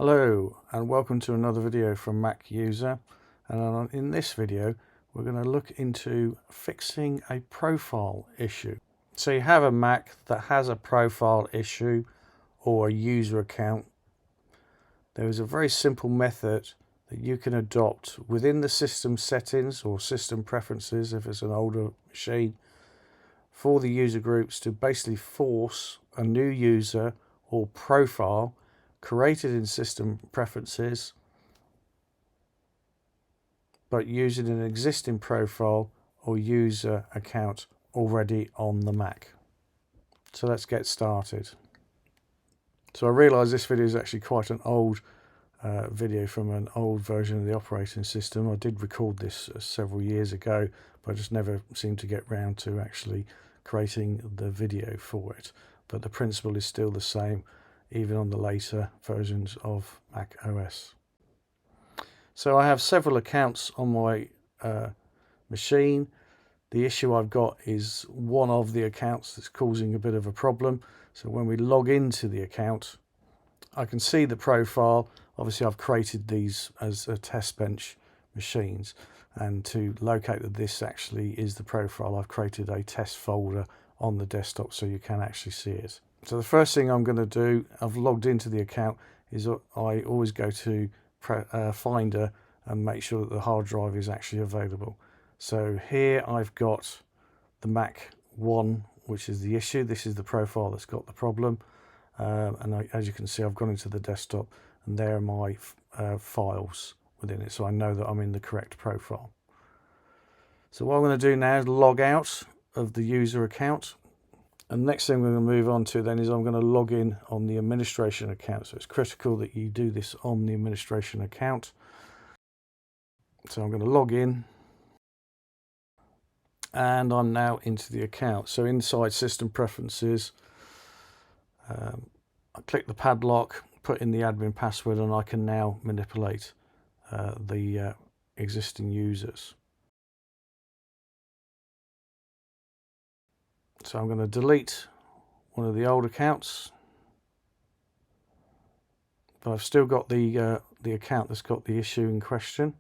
Hello and welcome to another video from Mac User, and in this video we're going to look into fixing a profile issue. So you have a Mac that has a profile issue or a user account. There is a very simple method that you can adopt within the system settings or system preferences if it's an older machine for the user groups to basically force a new user or profile created in system preferences but using an existing profile or user account already on the Mac. So let's get started. So I realise this video is actually quite an old video from an old version of the operating system. I did record this several years ago, but I just never seemed to get round to actually creating the video for it. But the principle is still the same, even on the later versions of Mac OS. So I have several accounts on my machine. The issue I've got is one of the accounts that's causing a bit of a problem. So when we log into the account, I can see the profile. Obviously I've created these as a test bench machines, and to locate that this actually is the profile, I've created a test folder on the desktop so you can actually see it. So the first thing I'm going to do, I've logged into the account, is I always go to Finder and make sure that the hard drive is actually available. So here I've got the Mac 1, which is the issue. This is the profile that's got the problem. As you can see, I've gone into the desktop and there are my files within it, so I know that I'm in the correct profile. So what I'm going to do now is log out of the user account. And next thing we're going to move on to then is I'm going to log in on the administration account. So it's critical that you do this on the administration account. So I'm going to log in. And I'm now into the account. So inside system preferences, I click the padlock, put in the admin password, and I can now manipulate the existing users. So I'm going to delete one of the old accounts, but I've still got the account that's got the issue in question.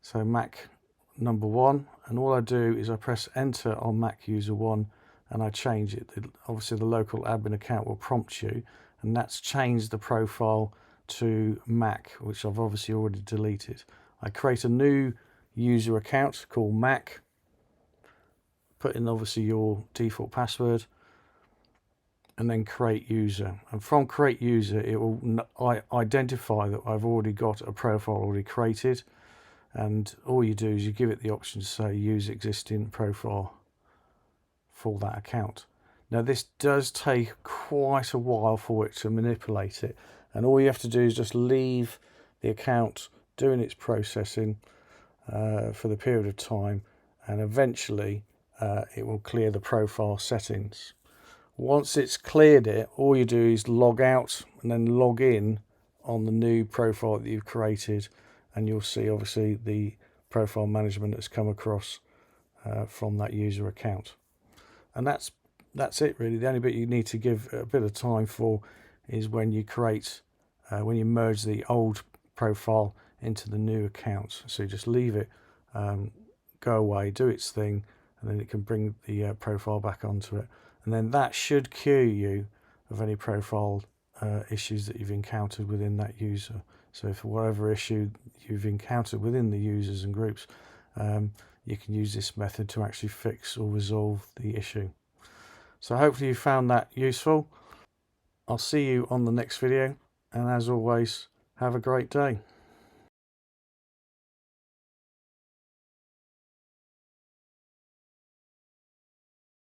So Mac number 1, and all I do is I press enter on Mac user 1 and I change it. Obviously the local admin account will prompt you, and that's changed the profile to Mac, which I've obviously already deleted. I create a new user account called Mac, put in obviously your default password, and then create user. And from create user, it will identify that I've already got a profile already created, and all you do is you give it the option to say use existing profile for that account. Now this does take quite a while for it to manipulate it, and all you have to do is just leave the account doing its processing for the period of time, and eventually it will clear the profile settings. Once it's cleared it, all you do is log out and then log in on the new profile that you've created, and you'll see obviously the profile management that's come across from that user account. And that's it really. The only bit you need to give a bit of time for is when you create, when you merge the old profile into the new account. So you just leave it go away, do its thing, and then it can bring the profile back onto it. And then that should cure you of any profile issues that you've encountered within that user. So if whatever issue you've encountered within the users and groups, you can use this method to actually fix or resolve the issue. So hopefully you found that useful. I'll see you on the next video, and as always, have a great day.